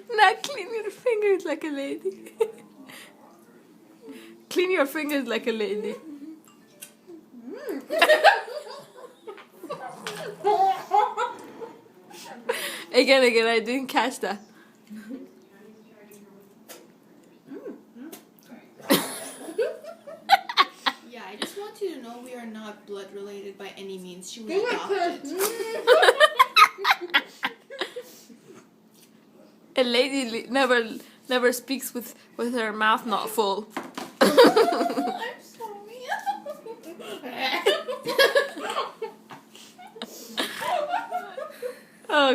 Now clean your fingers like a lady. Clean your fingers like a lady. Again, I didn't catch that. Yeah, I just want you to know we are not blood related by any means. She was adopted. A lady never speaks with her mouth not full. I'm sorry. Oh.